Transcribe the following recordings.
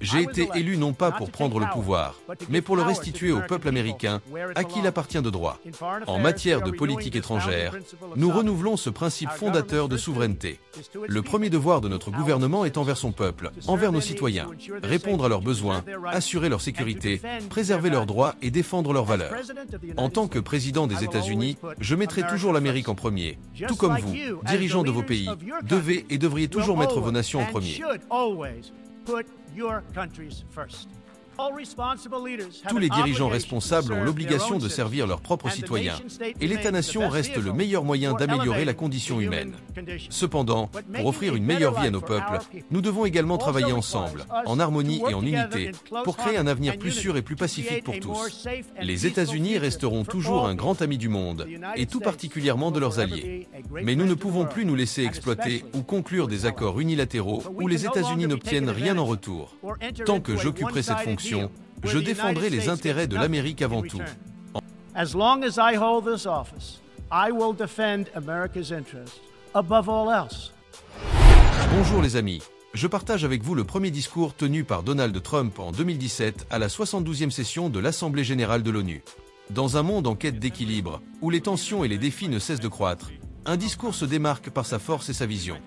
J'ai été élu non pas pour prendre le pouvoir, mais pour le restituer au peuple américain, à qui il appartient de droit. En matière de politique étrangère, nous renouvelons ce principe fondateur de souveraineté. Le premier devoir de notre gouvernement est envers son peuple, envers nos citoyens. Répondre à leurs besoins, assurer leur sécurité, préserver leurs droits et défendre leurs valeurs. En tant que président des États-Unis, je mettrai toujours l'Amérique en premier. Tout comme vous, dirigeants de vos pays, devez et devriez toujours mettre vos nations en premier. Tous les dirigeants responsables ont l'obligation de servir leurs propres citoyens, et l'État-nation reste le meilleur moyen d'améliorer la condition humaine. Cependant, pour offrir une meilleure vie à nos peuples, nous devons également travailler ensemble, en harmonie et en unité, pour créer un avenir plus sûr et plus pacifique pour tous. Les États-Unis resteront toujours un grand ami du monde, et tout particulièrement de leurs alliés. Mais nous ne pouvons plus nous laisser exploiter ou conclure des accords unilatéraux où les États-Unis n'obtiennent rien en retour. Tant que j'occuperai cette fonction, je défendrai les intérêts de l'Amérique avant tout. As long as I hold this office, I will defend America's interests above all else. Bonjour les amis, je partage avec vous le premier discours tenu par Donald Trump en 2017 à la 72e session de l'Assemblée générale de l'ONU. Dans un monde en quête d'équilibre, où les tensions et les défis ne cessent de croître, un discours se démarque par sa force et sa vision.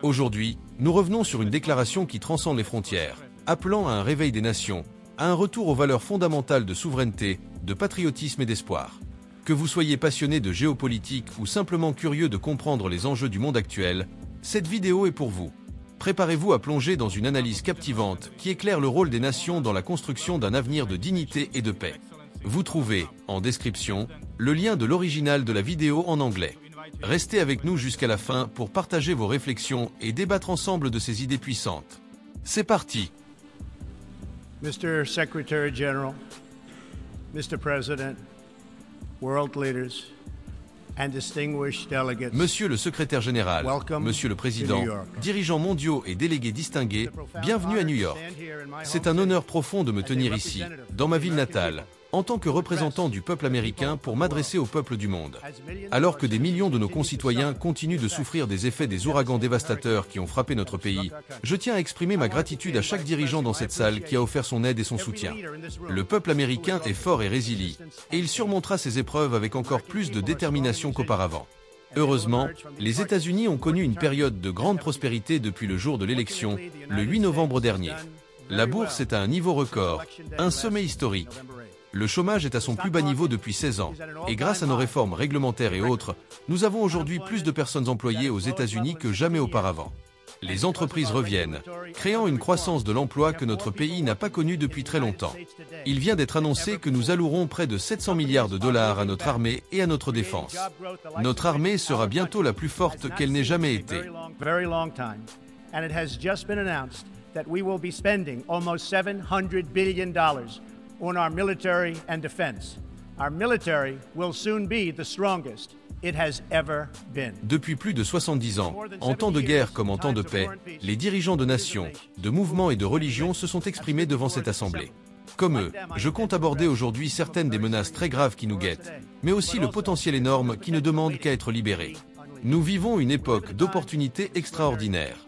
Aujourd'hui, nous revenons sur une déclaration qui transcende les frontières, appelant à un réveil des nations, à un retour aux valeurs fondamentales de souveraineté, de patriotisme et d'espoir. Que vous soyez passionné de géopolitique ou simplement curieux de comprendre les enjeux du monde actuel, cette vidéo est pour vous. Préparez-vous à plonger dans une analyse captivante qui éclaire le rôle des nations dans la construction d'un avenir de dignité et de paix. Vous trouvez, en description, le lien de l'original de la vidéo en anglais. Restez avec nous jusqu'à la fin pour partager vos réflexions et débattre ensemble de ces idées puissantes. C'est parti! Mr. Secretary General, Mr. President, world leaders, and distinguished delegates. Monsieur le secrétaire général, Monsieur le Président, dirigeants mondiaux et délégués distingués, bienvenue à New York. C'est un honneur profond de me tenir ici, dans ma ville natale, en tant que représentant du peuple américain pour m'adresser au peuple du monde. Alors que des millions de nos concitoyens continuent de souffrir des effets des ouragans dévastateurs qui ont frappé notre pays, je tiens à exprimer ma gratitude à chaque dirigeant dans cette salle qui a offert son aide et son soutien. Le peuple américain est fort et résilient, et il surmontera ces épreuves avec encore plus de détermination qu'auparavant. Heureusement, les États-Unis ont connu une période de grande prospérité depuis le jour de l'élection, le 8 novembre dernier. La bourse est à un niveau record, un sommet historique. Le chômage est à son plus bas niveau depuis 16 ans, et grâce à nos réformes réglementaires et autres, nous avons aujourd'hui plus de personnes employées aux États-Unis que jamais auparavant. Les entreprises reviennent, créant une croissance de l'emploi que notre pays n'a pas connue depuis très longtemps. Il vient d'être annoncé que nous allouerons près de 700 milliards de dollars à notre armée et à notre défense. Notre armée sera bientôt la plus forte qu'elle n'ait jamais été. On our military and defense. Our military will soon be the strongest it has ever been. Depuis plus de 70 ans, en temps de guerre comme en temps de paix, les dirigeants de nations, de mouvements et de religions se sont exprimés devant cette assemblée. Comme eux, je compte aborder aujourd'hui certaines des menaces très graves qui nous guettent, mais aussi le potentiel énorme qui ne demande qu'à être libéré. Nous vivons une époque d'opportunités extraordinaires.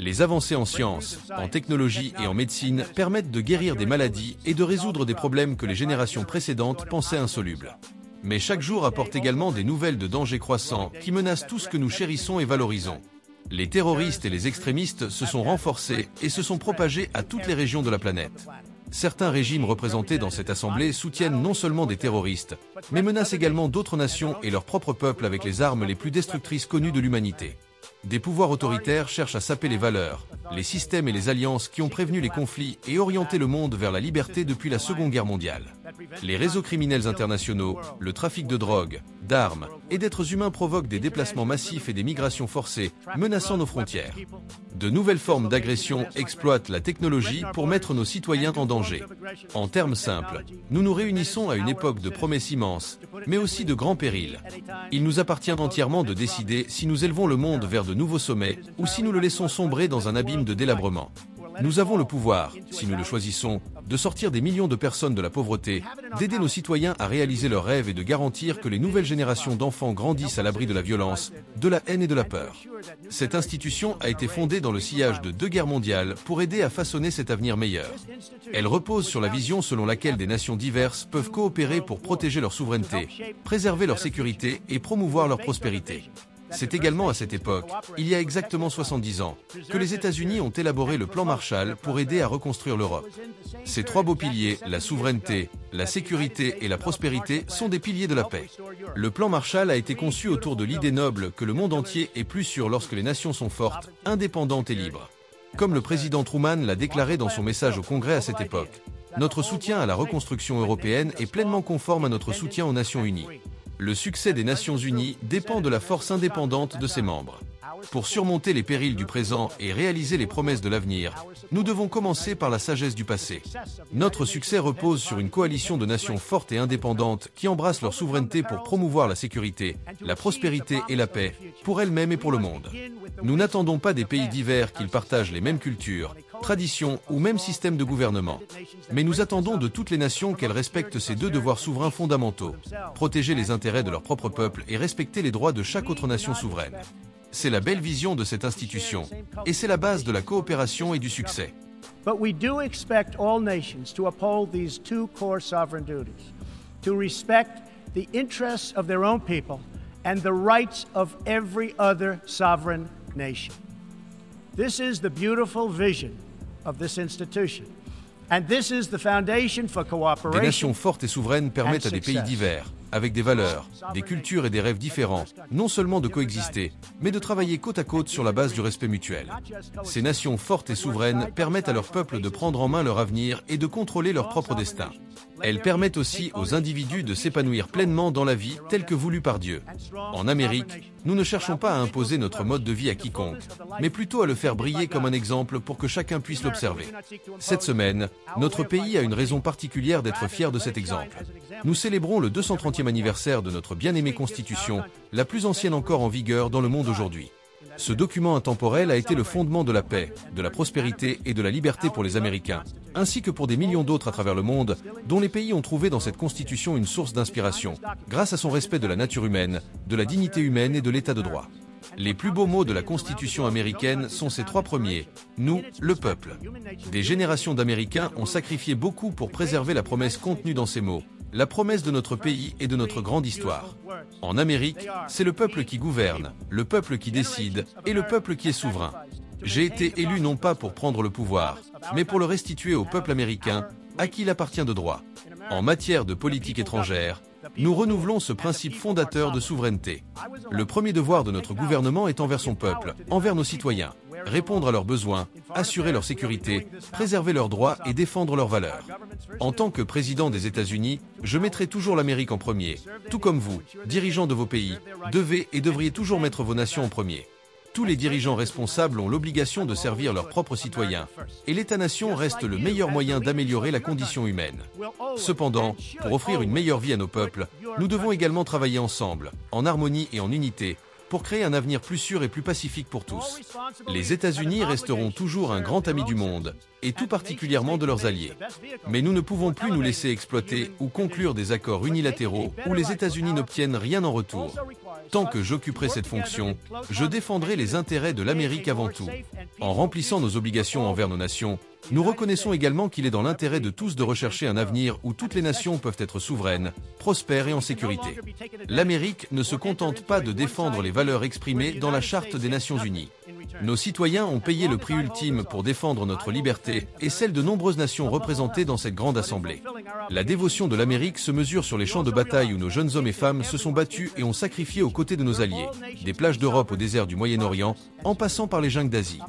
Les avancées en sciences, en technologie et en médecine permettent de guérir des maladies et de résoudre des problèmes que les générations précédentes pensaient insolubles. Mais chaque jour apporte également des nouvelles de dangers croissants qui menacent tout ce que nous chérissons et valorisons. Les terroristes et les extrémistes se sont renforcés et se sont propagés à toutes les régions de la planète. Certains régimes représentés dans cette assemblée soutiennent non seulement des terroristes, mais menacent également d'autres nations et leur propre peuple avec les armes les plus destructrices connues de l'humanité. Des pouvoirs autoritaires cherchent à saper les valeurs, les systèmes et les alliances qui ont prévenu les conflits et orienté le monde vers la liberté depuis la Seconde Guerre mondiale. Les réseaux criminels internationaux, le trafic de drogue, d'armes et d'êtres humains provoquent des déplacements massifs et des migrations forcées, menaçant nos frontières. De nouvelles formes d'agression exploitent la technologie pour mettre nos citoyens en danger. En termes simples, nous nous réunissons à une époque de promesses immenses, mais aussi de grands périls. Il nous appartient entièrement de décider si nous élevons le monde vers de nouveaux sommets ou si nous le laissons sombrer dans un abîme de délabrement. Nous avons le pouvoir, si nous le choisissons, de sortir des millions de personnes de la pauvreté, d'aider nos citoyens à réaliser leurs rêves et de garantir que les nouvelles générations d'enfants grandissent à l'abri de la violence, de la haine et de la peur. Cette institution a été fondée dans le sillage de 2 guerres mondiales pour aider à façonner cet avenir meilleur. Elle repose sur la vision selon laquelle des nations diverses peuvent coopérer pour protéger leur souveraineté, préserver leur sécurité et promouvoir leur prospérité. C'est également à cette époque, il y a exactement 70 ans, que les États-Unis ont élaboré le plan Marshall pour aider à reconstruire l'Europe. Ces 3 beaux piliers, la souveraineté, la sécurité et la prospérité, sont des piliers de la paix. Le plan Marshall a été conçu autour de l'idée noble que le monde entier est plus sûr lorsque les nations sont fortes, indépendantes et libres. Comme le président Truman l'a déclaré dans son message au Congrès à cette époque, notre soutien à la reconstruction européenne est pleinement conforme à notre soutien aux Nations Unies. Le succès des Nations Unies dépend de la force indépendante de ses membres. Pour surmonter les périls du présent et réaliser les promesses de l'avenir, nous devons commencer par la sagesse du passé. Notre succès repose sur une coalition de nations fortes et indépendantes qui embrassent leur souveraineté pour promouvoir la sécurité, la prospérité et la paix, pour elles-mêmes et pour le monde. Nous n'attendons pas des pays divers qu'ils partagent les mêmes cultures, traditions ou même systèmes de gouvernement. Mais nous attendons de toutes les nations qu'elles respectent ces 2 devoirs souverains fondamentaux, protéger les intérêts de leur propre peuple et respecter les droits de chaque autre nation souveraine. C'est la belle vision de cette institution, et c'est la base de la coopération et du succès. But we do expect all nations to uphold these 2 core sovereign duties, to respect the interests of their own people and the rights of every other sovereign nation. This is the beautiful vision of this institution. And this is the foundation for cooperation. Des nations fortes et souveraines permettent à des pays divers, avec des valeurs, des cultures et des rêves différents, non seulement de coexister, mais de travailler côte à côte sur la base du respect mutuel. Ces nations fortes et souveraines permettent à leurs peuples de prendre en main leur avenir et de contrôler leur propre destin. Elles permettent aussi aux individus de s'épanouir pleinement dans la vie telle que voulue par Dieu. En Amérique, nous ne cherchons pas à imposer notre mode de vie à quiconque, mais plutôt à le faire briller comme un exemple pour que chacun puisse l'observer. Cette semaine, notre pays a une raison particulière d'être fier de cet exemple. Nous célébrons le 230e anniversaire de notre bien-aimée Constitution, la plus ancienne encore en vigueur dans le monde aujourd'hui. Ce document intemporel a été le fondement de la paix, de la prospérité et de la liberté pour les Américains, ainsi que pour des millions d'autres à travers le monde, dont les pays ont trouvé dans cette Constitution une source d'inspiration, grâce à son respect de la nature humaine, de la dignité humaine et de l'état de droit. Les plus beaux mots de la Constitution américaine sont ces 3 premiers, nous, le peuple. Des générations d'Américains ont sacrifié beaucoup pour préserver la promesse contenue dans ces mots, la promesse de notre pays et de notre grande histoire. En Amérique, c'est le peuple qui gouverne, le peuple qui décide et le peuple qui est souverain. J'ai été élu non pas pour prendre le pouvoir, mais pour le restituer au peuple américain, à qui il appartient de droit. En matière de politique étrangère, nous renouvelons ce principe fondateur de souveraineté. Le premier devoir de notre gouvernement est envers son peuple, envers nos citoyens. Répondre à leurs besoins, assurer leur sécurité, préserver leurs droits et défendre leurs valeurs. En tant que président des États-Unis, je mettrai toujours l'Amérique en premier. Tout comme vous, dirigeants de vos pays, devez et devriez toujours mettre vos nations en premier. Tous les dirigeants responsables ont l'obligation de servir leurs propres citoyens, et l'État-nation reste le meilleur moyen d'améliorer la condition humaine. Cependant, pour offrir une meilleure vie à nos peuples, nous devons également travailler ensemble, en harmonie et en unité, pour créer un avenir plus sûr et plus pacifique pour tous. Les États-Unis resteront toujours un grand ami du monde, et tout particulièrement de leurs alliés. Mais nous ne pouvons plus nous laisser exploiter ou conclure des accords unilatéraux où les États-Unis n'obtiennent rien en retour. Tant que j'occuperai cette fonction, je défendrai les intérêts de l'Amérique avant tout. En remplissant nos obligations envers nos nations, nous reconnaissons également qu'il est dans l'intérêt de tous de rechercher un avenir où toutes les nations peuvent être souveraines, prospères et en sécurité. L'Amérique ne se contente pas de défendre les valeurs exprimées dans la Charte des Nations Unies. Nos citoyens ont payé le prix ultime pour défendre notre liberté et celle de nombreuses nations représentées dans cette grande assemblée. La dévotion de l'Amérique se mesure sur les champs de bataille où nos jeunes hommes et femmes se sont battus et ont sacrifié aux côtés de nos alliés, des plages d'Europe au désert du Moyen-Orient, en passant par les jungles d'Asie.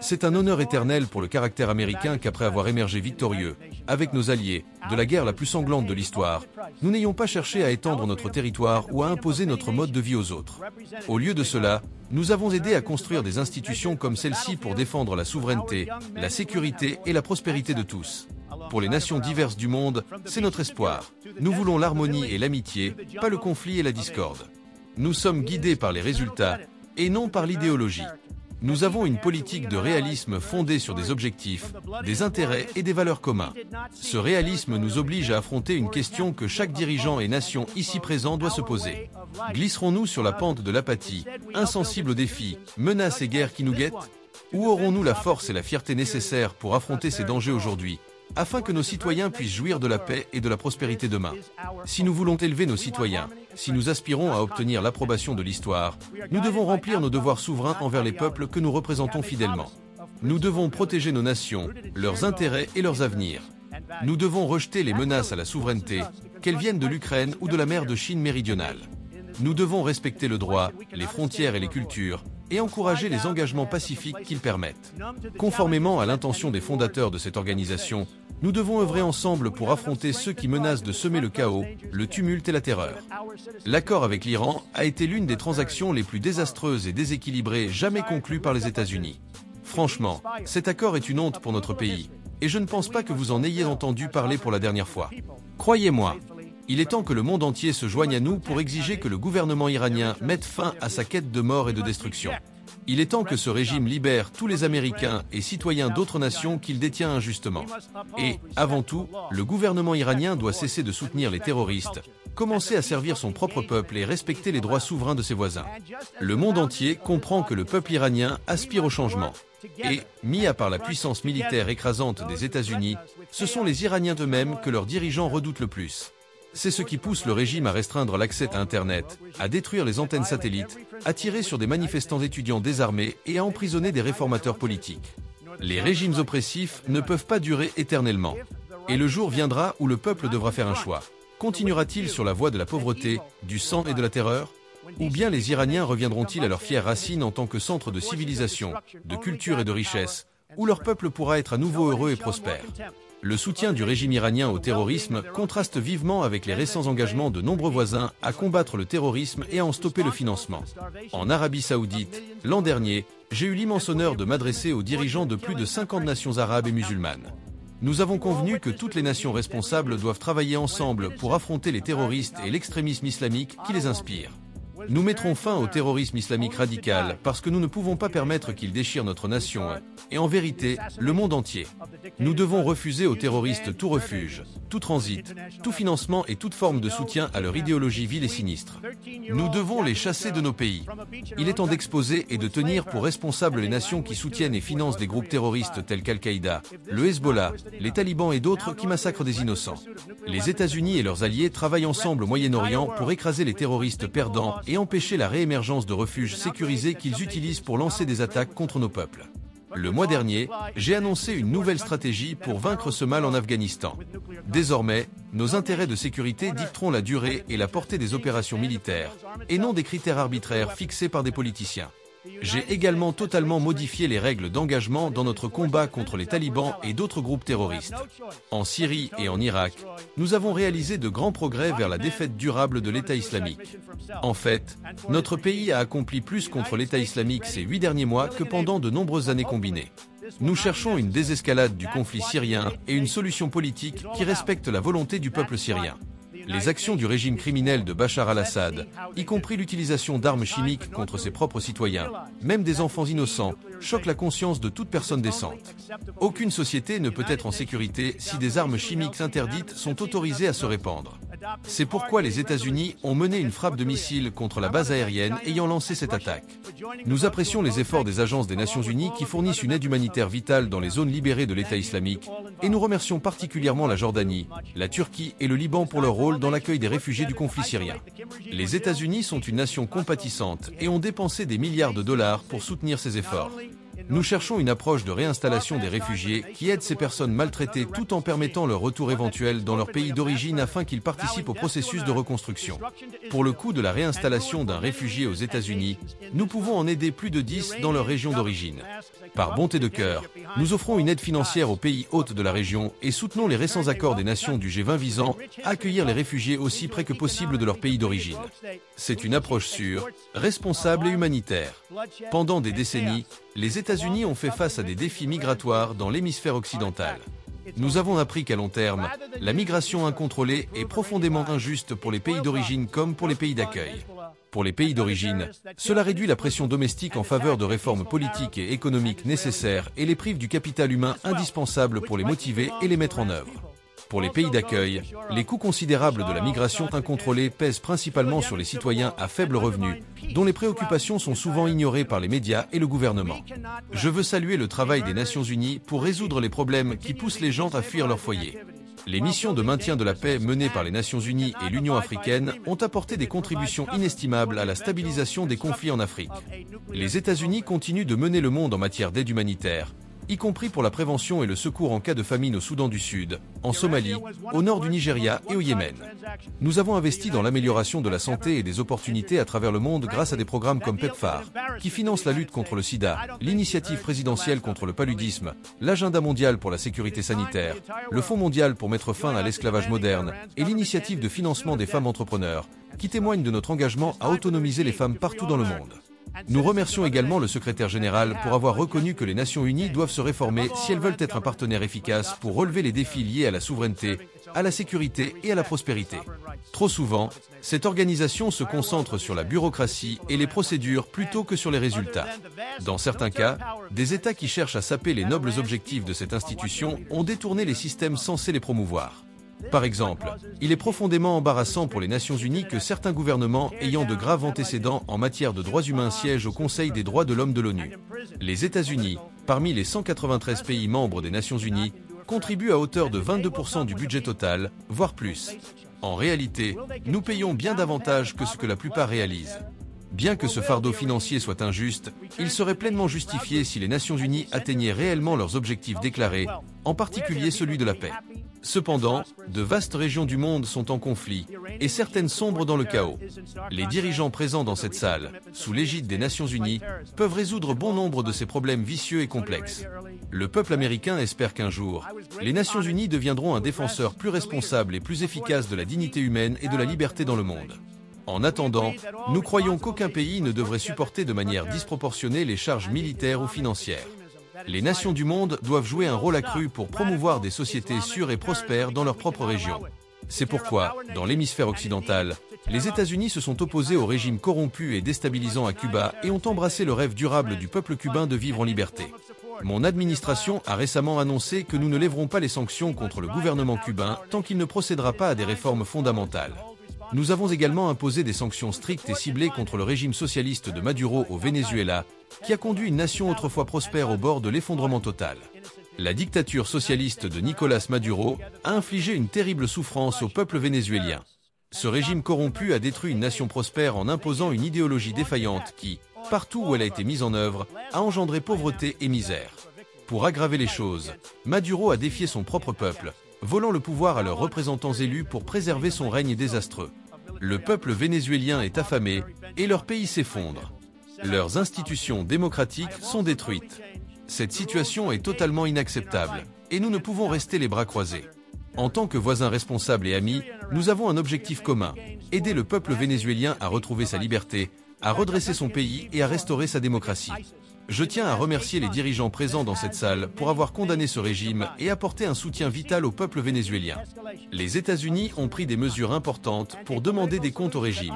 C'est un honneur éternel pour le caractère américain qu'après avoir émergé victorieux, avec nos alliés, de la guerre la plus sanglante de l'histoire, nous n'ayons pas cherché à étendre notre territoire ou à imposer notre mode de vie aux autres. Au lieu de cela, nous avons aidé à construire des institutions comme celle-ci pour défendre la souveraineté, la sécurité et la prospérité de tous. Pour les nations diverses du monde, c'est notre espoir. Nous voulons l'harmonie et l'amitié, pas le conflit et la discorde. Nous sommes guidés par les résultats et non par l'idéologie. Nous avons une politique de réalisme fondée sur des objectifs, des intérêts et des valeurs communs. Ce réalisme nous oblige à affronter une question que chaque dirigeant et nation ici présent doit se poser. Glisserons-nous sur la pente de l'apathie, insensibles aux défis, menaces et guerres qui nous guettent? Ou aurons-nous la force et la fierté nécessaires pour affronter ces dangers aujourd'hui, afin que nos citoyens puissent jouir de la paix et de la prospérité demain? Si nous voulons élever nos citoyens, si nous aspirons à obtenir l'approbation de l'histoire, nous devons remplir nos devoirs souverains envers les peuples que nous représentons fidèlement. Nous devons protéger nos nations, leurs intérêts et leurs avenirs. Nous devons rejeter les menaces à la souveraineté, qu'elles viennent de l'Ukraine ou de la mer de Chine méridionale. Nous devons respecter le droit, les frontières et les cultures, et encourager les engagements pacifiques qu'ils permettent. Conformément à l'intention des fondateurs de cette organisation, nous devons œuvrer ensemble pour affronter ceux qui menacent de semer le chaos, le tumulte et la terreur. L'accord avec l'Iran a été l'une des transactions les plus désastreuses et déséquilibrées jamais conclues par les États-Unis. Franchement, cet accord est une honte pour notre pays, et je ne pense pas que vous en ayez entendu parler pour la dernière fois. Croyez-moi, il est temps que le monde entier se joigne à nous pour exiger que le gouvernement iranien mette fin à sa quête de mort et de destruction. Il est temps que ce régime libère tous les Américains et citoyens d'autres nations qu'il détient injustement. Et, avant tout, le gouvernement iranien doit cesser de soutenir les terroristes, commencer à servir son propre peuple et respecter les droits souverains de ses voisins. Le monde entier comprend que le peuple iranien aspire au changement. Et, mis à part la puissance militaire écrasante des États-Unis, ce sont les Iraniens eux-mêmes que leurs dirigeants redoutent le plus. C'est ce qui pousse le régime à restreindre l'accès à Internet, à détruire les antennes satellites, à tirer sur des manifestants étudiants désarmés et à emprisonner des réformateurs politiques. Les régimes oppressifs ne peuvent pas durer éternellement. Et le jour viendra où le peuple devra faire un choix. Continuera-t-il sur la voie de la pauvreté, du sang et de la terreur? Ou bien les Iraniens reviendront-ils à leurs fières racines en tant que centre de civilisation, de culture et de richesse, où leur peuple pourra être à nouveau heureux et prospère? Le soutien du régime iranien au terrorisme contraste vivement avec les récents engagements de nombreux voisins à combattre le terrorisme et à en stopper le financement. En Arabie Saoudite, l'an dernier, j'ai eu l'immense honneur de m'adresser aux dirigeants de plus de 50 nations arabes et musulmanes. Nous avons convenu que toutes les nations responsables doivent travailler ensemble pour affronter les terroristes et l'extrémisme islamique qui les inspire. Nous mettrons fin au terrorisme islamique radical parce que nous ne pouvons pas permettre qu'il déchire notre nation et en vérité, le monde entier. Nous devons refuser aux terroristes tout refuge, tout transit, tout financement et toute forme de soutien à leur idéologie vile et sinistre. Nous devons les chasser de nos pays. Il est temps d'exposer et de tenir pour responsables les nations qui soutiennent et financent des groupes terroristes tels qu'Al-Qaïda, le Hezbollah, les talibans et d'autres qui massacrent des innocents. Les États-Unis et leurs alliés travaillent ensemble au Moyen-Orient pour écraser les terroristes perdants et empêcher la réémergence de refuges sécurisés qu'ils utilisent pour lancer des attaques contre nos peuples. Le mois dernier, j'ai annoncé une nouvelle stratégie pour vaincre ce mal en Afghanistan. Désormais, nos intérêts de sécurité dicteront la durée et la portée des opérations militaires, et non des critères arbitraires fixés par des politiciens. J'ai également totalement modifié les règles d'engagement dans notre combat contre les talibans et d'autres groupes terroristes. En Syrie et en Irak, nous avons réalisé de grands progrès vers la défaite durable de l'État islamique. En fait, notre pays a accompli plus contre l'État islamique ces 8 derniers mois que pendant de nombreuses années combinées. Nous cherchons une désescalade du conflit syrien et une solution politique qui respecte la volonté du peuple syrien. Les actions du régime criminel de Bachar al-Assad, y compris l'utilisation d'armes chimiques contre ses propres citoyens, même des enfants innocents, choquent la conscience de toute personne décente. Aucune société ne peut être en sécurité si des armes chimiques interdites sont autorisées à se répandre. C'est pourquoi les États-Unis ont mené une frappe de missiles contre la base aérienne ayant lancé cette attaque. Nous apprécions les efforts des agences des Nations Unies qui fournissent une aide humanitaire vitale dans les zones libérées de l'État islamique, et nous remercions particulièrement la Jordanie, la Turquie et le Liban pour leur rôle dans l'accueil des réfugiés du conflit syrien. Les États-Unis sont une nation compatissante et ont dépensé des milliards de dollars pour soutenir ces efforts. Nous cherchons une approche de réinstallation des réfugiés qui aide ces personnes maltraitées tout en permettant leur retour éventuel dans leur pays d'origine afin qu'ils participent au processus de reconstruction. Pour le coût de la réinstallation d'un réfugié aux États-Unis, nous pouvons en aider plus de 10 dans leur région d'origine. Par bonté de cœur, nous offrons une aide financière aux pays hôtes de la région et soutenons les récents accords des nations du G20 visant à accueillir les réfugiés aussi près que possible de leur pays d'origine. C'est une approche sûre, responsable et humanitaire. Pendant des décennies, les États-Unis ont fait face à des défis migratoires dans l'hémisphère occidental. Nous avons appris qu'à long terme, la migration incontrôlée est profondément injuste pour les pays d'origine comme pour les pays d'accueil. Pour les pays d'origine, cela réduit la pression domestique en faveur de réformes politiques et économiques nécessaires et les prive du capital humain indispensable pour les motiver et les mettre en œuvre. Pour les pays d'accueil, les coûts considérables de la migration incontrôlée pèsent principalement sur les citoyens à faible revenu, dont les préoccupations sont souvent ignorées par les médias et le gouvernement. Je veux saluer le travail des Nations Unies pour résoudre les problèmes qui poussent les gens à fuir leur foyer. Les missions de maintien de la paix menées par les Nations Unies et l'Union africaine ont apporté des contributions inestimables à la stabilisation des conflits en Afrique. Les États-Unis continuent de mener le monde en matière d'aide humanitaire, y compris pour la prévention et le secours en cas de famine au Soudan du Sud, en Somalie, au nord du Nigeria et au Yémen. Nous avons investi dans l'amélioration de la santé et des opportunités à travers le monde grâce à des programmes comme PEPFAR, qui financent la lutte contre le sida, l'initiative présidentielle contre le paludisme, l'agenda mondial pour la sécurité sanitaire, le Fonds mondial pour mettre fin à l'esclavage moderne et l'initiative de financement des femmes entrepreneurs, qui témoignent de notre engagement à autonomiser les femmes partout dans le monde. Nous remercions également le secrétaire général pour avoir reconnu que les Nations Unies doivent se réformer si elles veulent être un partenaire efficace pour relever les défis liés à la souveraineté, à la sécurité et à la prospérité. Trop souvent, cette organisation se concentre sur la bureaucratie et les procédures plutôt que sur les résultats. Dans certains cas, des États qui cherchent à saper les nobles objectifs de cette institution ont détourné les systèmes censés les promouvoir. Par exemple, il est profondément embarrassant pour les Nations Unies que certains gouvernements ayant de graves antécédents en matière de droits humains siègent au Conseil des droits de l'homme de l'ONU. Les États-Unis, parmi les 193 pays membres des Nations Unies, contribuent à hauteur de 22% du budget total, voire plus. En réalité, nous payons bien davantage que ce que la plupart réalisent. Bien que ce fardeau financier soit injuste, il serait pleinement justifié si les Nations Unies atteignaient réellement leurs objectifs déclarés, en particulier celui de la paix. Cependant, de vastes régions du monde sont en conflit, et certaines sombrent dans le chaos. Les dirigeants présents dans cette salle, sous l'égide des Nations Unies, peuvent résoudre bon nombre de ces problèmes vicieux et complexes. Le peuple américain espère qu'un jour, les Nations Unies deviendront un défenseur plus responsable et plus efficace de la dignité humaine et de la liberté dans le monde. En attendant, nous croyons qu'aucun pays ne devrait supporter de manière disproportionnée les charges militaires ou financières. Les nations du monde doivent jouer un rôle accru pour promouvoir des sociétés sûres et prospères dans leur propre région. C'est pourquoi, dans l'hémisphère occidental, les États-Unis se sont opposés au régime corrompu et déstabilisant à Cuba et ont embrassé le rêve durable du peuple cubain de vivre en liberté. Mon administration a récemment annoncé que nous ne lèverons pas les sanctions contre le gouvernement cubain tant qu'il ne procédera pas à des réformes fondamentales. Nous avons également imposé des sanctions strictes et ciblées contre le régime socialiste de Maduro au Venezuela, qui a conduit une nation autrefois prospère au bord de l'effondrement total. La dictature socialiste de Nicolás Maduro a infligé une terrible souffrance au peuple vénézuélien. Ce régime corrompu a détruit une nation prospère en imposant une idéologie défaillante qui, partout où elle a été mise en œuvre, a engendré pauvreté et misère. Pour aggraver les choses, Maduro a défié son propre peuple, volant le pouvoir à leurs représentants élus pour préserver son règne désastreux. Le peuple vénézuélien est affamé et leur pays s'effondre. Leurs institutions démocratiques sont détruites. Cette situation est totalement inacceptable et nous ne pouvons rester les bras croisés. En tant que voisins responsables et amis, nous avons un objectif commun, aider le peuple vénézuélien à retrouver sa liberté, à redresser son pays et à restaurer sa démocratie. Je tiens à remercier les dirigeants présents dans cette salle pour avoir condamné ce régime et apporté un soutien vital au peuple vénézuélien. Les États-Unis ont pris des mesures importantes pour demander des comptes au régime.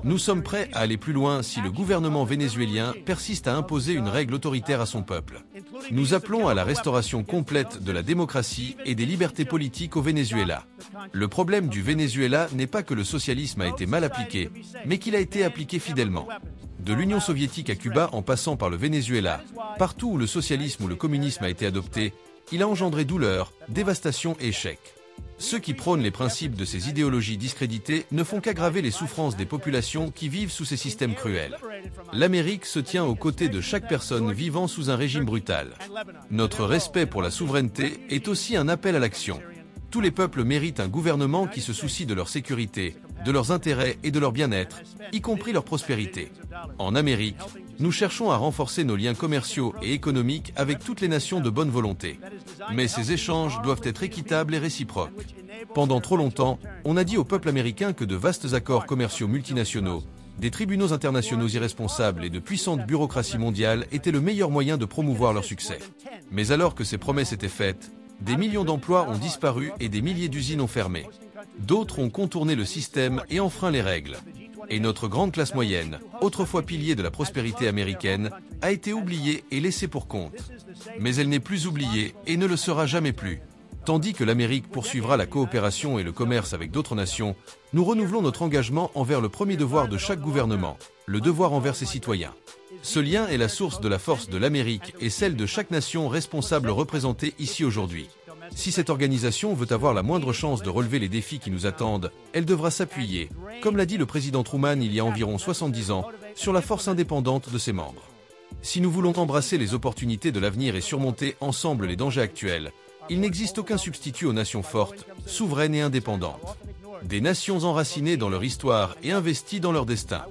Nous sommes prêts à aller plus loin si le gouvernement vénézuélien persiste à imposer une règle autoritaire à son peuple. Nous appelons à la restauration complète de la démocratie et des libertés politiques au Venezuela. Le problème du Venezuela n'est pas que le socialisme a été mal appliqué, mais qu'il a été appliqué fidèlement. De l'Union soviétique à Cuba en passant par le Venezuela, partout où le socialisme ou le communisme a été adopté, il a engendré douleur, dévastation et échec. Ceux qui prônent les principes de ces idéologies discréditées ne font qu'aggraver les souffrances des populations qui vivent sous ces systèmes cruels. L'Amérique se tient aux côtés de chaque personne vivant sous un régime brutal. Notre respect pour la souveraineté est aussi un appel à l'action. Tous les peuples méritent un gouvernement qui se soucie de leur sécurité, de leurs intérêts et de leur bien-être, y compris leur prospérité. En Amérique, nous cherchons à renforcer nos liens commerciaux et économiques avec toutes les nations de bonne volonté. Mais ces échanges doivent être équitables et réciproques. Pendant trop longtemps, on a dit au peuple américain que de vastes accords commerciaux multinationaux, des tribunaux internationaux irresponsables et de puissantes bureaucraties mondiales étaient le meilleur moyen de promouvoir leur succès. Mais alors que ces promesses étaient faites, des millions d'emplois ont disparu et des milliers d'usines ont fermé. D'autres ont contourné le système et enfreint les règles. Et notre grande classe moyenne, autrefois pilier de la prospérité américaine, a été oubliée et laissée pour compte. Mais elle n'est plus oubliée et ne le sera jamais plus. Tandis que l'Amérique poursuivra la coopération et le commerce avec d'autres nations, nous renouvelons notre engagement envers le premier devoir de chaque gouvernement, le devoir envers ses citoyens. Ce lien est la source de la force de l'Amérique et celle de chaque nation responsable représentée ici aujourd'hui. Si cette organisation veut avoir la moindre chance de relever les défis qui nous attendent, elle devra s'appuyer, comme l'a dit le président Truman il y a environ 70 ans, sur la force indépendante de ses membres. Si nous voulons embrasser les opportunités de l'avenir et surmonter ensemble les dangers actuels, il n'existe aucun substitut aux nations fortes, souveraines et indépendantes. Des nations enracinées dans leur histoire et investies dans leur destin.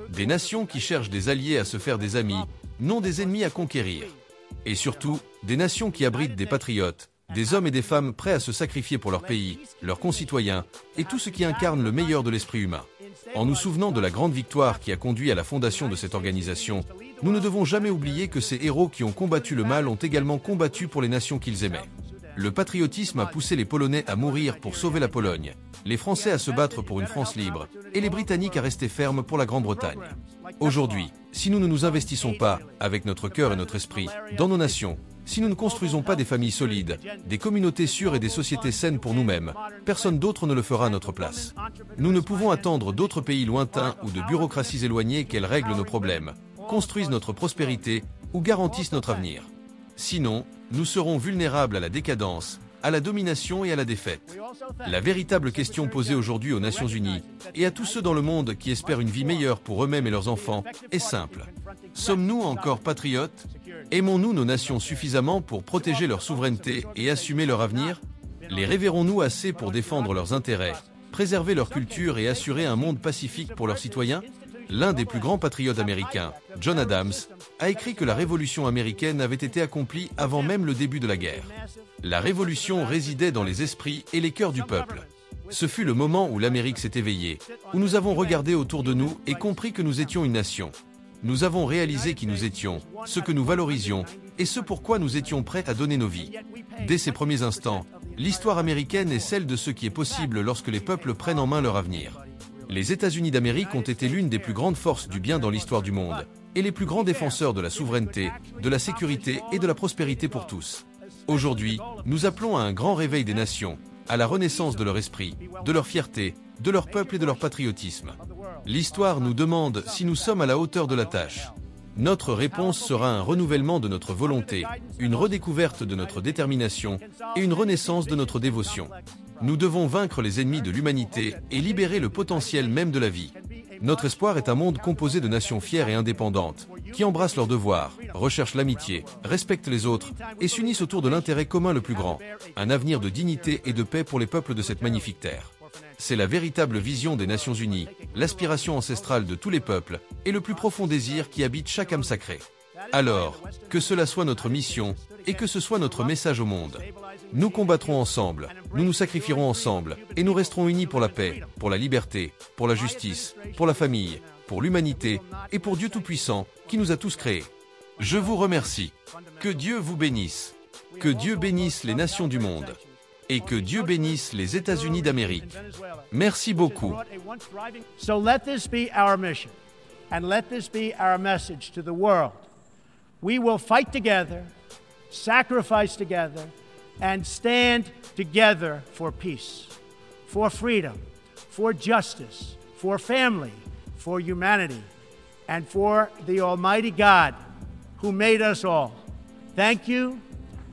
Des nations qui cherchent des alliés à se faire des amis, non des ennemis à conquérir. Et surtout, des nations qui abritent des patriotes, des hommes et des femmes prêts à se sacrifier pour leur pays, leurs concitoyens et tout ce qui incarne le meilleur de l'esprit humain. En nous souvenant de la grande victoire qui a conduit à la fondation de cette organisation, nous ne devons jamais oublier que ces héros qui ont combattu le mal ont également combattu pour les nations qu'ils aimaient. Le patriotisme a poussé les Polonais à mourir pour sauver la Pologne, les Français à se battre pour une France libre et les Britanniques à rester fermes pour la Grande-Bretagne. Aujourd'hui, si nous ne nous investissons pas, avec notre cœur et notre esprit, dans nos nations, si nous ne construisons pas des familles solides, des communautés sûres et des sociétés saines pour nous-mêmes, personne d'autre ne le fera à notre place. Nous ne pouvons attendre d'autres pays lointains ou de bureaucraties éloignées qu'elles règlent nos problèmes, construisent notre prospérité ou garantissent notre avenir. Sinon, nous serons vulnérables à la décadence, à la domination et à la défaite. La véritable question posée aujourd'hui aux Nations Unies et à tous ceux dans le monde qui espèrent une vie meilleure pour eux-mêmes et leurs enfants est simple. Sommes-nous encore patriotes? Aimons-nous nos nations suffisamment pour protéger leur souveraineté et assumer leur avenir? Les révérons-nous assez pour défendre leurs intérêts, préserver leur culture et assurer un monde pacifique pour leurs citoyens? L'un des plus grands patriotes américains, John Adams, a écrit que la révolution américaine avait été accomplie avant même le début de la guerre. La révolution résidait dans les esprits et les cœurs du peuple. Ce fut le moment où l'Amérique s'est éveillée, où nous avons regardé autour de nous et compris que nous étions une nation. Nous avons réalisé qui nous étions, ce que nous valorisions et ce pourquoi nous étions prêts à donner nos vies. Dès ces premiers instants, l'histoire américaine est celle de ce qui est possible lorsque les peuples prennent en main leur avenir. Les États-Unis d'Amérique ont été l'une des plus grandes forces du bien dans l'histoire du monde et les plus grands défenseurs de la souveraineté, de la sécurité et de la prospérité pour tous. Aujourd'hui, nous appelons à un grand réveil des nations, à la renaissance de leur esprit, de leur fierté, de leur peuple et de leur patriotisme. L'histoire nous demande si nous sommes à la hauteur de la tâche. Notre réponse sera un renouvellement de notre volonté, une redécouverte de notre détermination et une renaissance de notre dévotion. Nous devons vaincre les ennemis de l'humanité et libérer le potentiel même de la vie. Notre espoir est un monde composé de nations fières et indépendantes, qui embrassent leurs devoirs, recherchent l'amitié, respectent les autres et s'unissent autour de l'intérêt commun le plus grand, un avenir de dignité et de paix pour les peuples de cette magnifique terre. C'est la véritable vision des Nations Unies, l'aspiration ancestrale de tous les peuples et le plus profond désir qui habite chaque âme sacrée. Alors, que cela soit notre mission et que ce soit notre message au monde. Nous combattrons ensemble, nous nous sacrifierons ensemble et nous resterons unis pour la paix, pour la liberté, pour la justice, pour la famille, pour l'humanité et pour Dieu Tout-Puissant qui nous a tous créés. Je vous remercie. Que Dieu vous bénisse. Que Dieu bénisse les nations du monde. Et que Dieu bénisse les États-Unis d'Amérique. Merci beaucoup. So let this be our mission, and let this be our message to the world. We will fight together, sacrifice together, and stand together for peace, for freedom, for justice, for family, for humanity, and for the Almighty God who made us all. Thank you.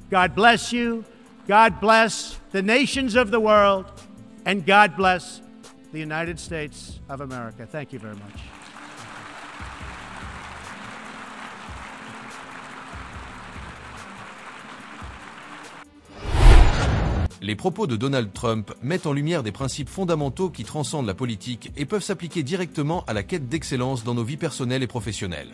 God bless you. God bless the nations of the world, and God bless the United States of America. Thank you very much. Les propos de Donald Trump mettent en lumière des principes fondamentaux qui transcendent la politique et peuvent s'appliquer directement à la quête d'excellence dans nos vies personnelles et professionnelles.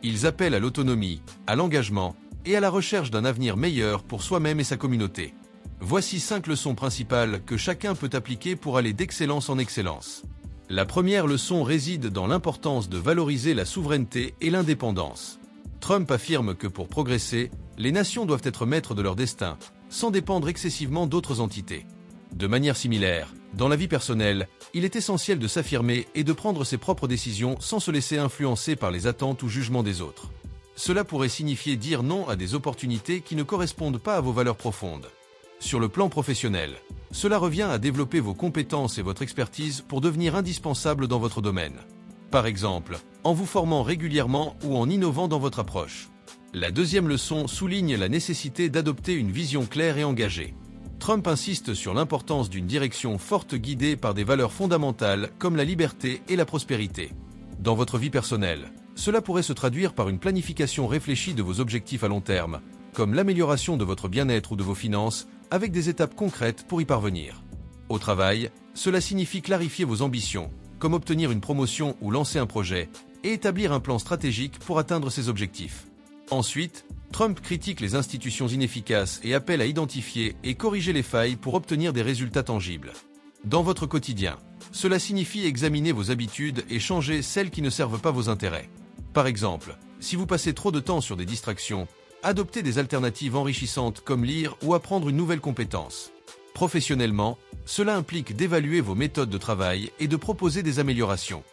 Ils appellent à l'autonomie, à l'engagement et à la recherche d'un avenir meilleur pour soi-même et sa communauté. Voici 5 leçons principales que chacun peut appliquer pour aller d'excellence en excellence. La première leçon réside dans l'importance de valoriser la souveraineté et l'indépendance. Trump affirme que pour progresser, les nations doivent être maîtres de leur destin, sans dépendre excessivement d'autres entités. De manière similaire, dans la vie personnelle, il est essentiel de s'affirmer et de prendre ses propres décisions sans se laisser influencer par les attentes ou jugements des autres. Cela pourrait signifier dire non à des opportunités qui ne correspondent pas à vos valeurs profondes. Sur le plan professionnel, cela revient à développer vos compétences et votre expertise pour devenir indispensable dans votre domaine. Par exemple, en vous formant régulièrement ou en innovant dans votre approche. La deuxième leçon souligne la nécessité d'adopter une vision claire et engagée. Trump insiste sur l'importance d'une direction forte guidée par des valeurs fondamentales comme la liberté et la prospérité. Dans votre vie personnelle, cela pourrait se traduire par une planification réfléchie de vos objectifs à long terme, comme l'amélioration de votre bien-être ou de vos finances, avec des étapes concrètes pour y parvenir. Au travail, cela signifie clarifier vos ambitions, comme obtenir une promotion ou lancer un projet, et établir un plan stratégique pour atteindre ces objectifs. Ensuite, Trump critique les institutions inefficaces et appelle à identifier et corriger les failles pour obtenir des résultats tangibles. Dans votre quotidien, cela signifie examiner vos habitudes et changer celles qui ne servent pas vos intérêts. Par exemple, si vous passez trop de temps sur des distractions, adoptez des alternatives enrichissantes comme lire ou apprendre une nouvelle compétence. Professionnellement, cela implique d'évaluer vos méthodes de travail et de proposer des améliorations.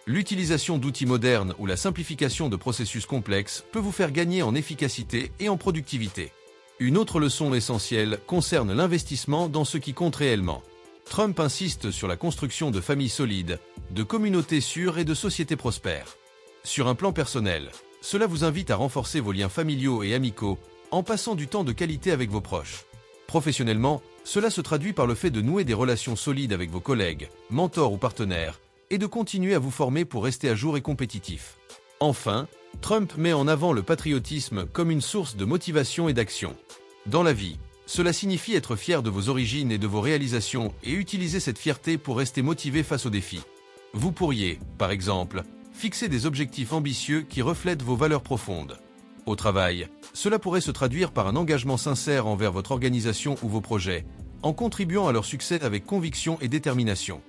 L'utilisation d'outils modernes ou la simplification de processus complexes peut vous faire gagner en efficacité et en productivité. Une autre leçon essentielle concerne l'investissement dans ce qui compte réellement. Trump insiste sur la construction de familles solides, de communautés sûres et de sociétés prospères. Sur un plan personnel, cela vous invite à renforcer vos liens familiaux et amicaux en passant du temps de qualité avec vos proches. Professionnellement, cela se traduit par le fait de nouer des relations solides avec vos collègues, mentors ou partenaires, et de continuer à vous former pour rester à jour et compétitif. Enfin, Trump met en avant le patriotisme comme une source de motivation et d'action. Dans la vie, cela signifie être fier de vos origines et de vos réalisations et utiliser cette fierté pour rester motivé face aux défis. Vous pourriez, par exemple, fixer des objectifs ambitieux qui reflètent vos valeurs profondes. Au travail, cela pourrait se traduire par un engagement sincère envers votre organisation ou vos projets, en contribuant à leur succès avec conviction et détermination.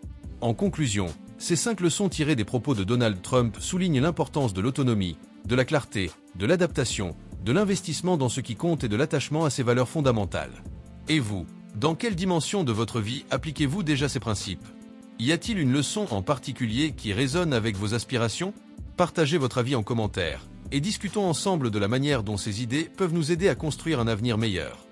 En conclusion, ces 5 leçons tirées des propos de Donald Trump soulignent l'importance de l'autonomie, de la clarté, de l'adaptation, de l'investissement dans ce qui compte et de l'attachement à ses valeurs fondamentales. Et vous, dans quelle dimension de votre vie appliquez-vous déjà ces principes ? Y a-t-il une leçon en particulier qui résonne avec vos aspirations ? Partagez votre avis en commentaire et discutons ensemble de la manière dont ces idées peuvent nous aider à construire un avenir meilleur.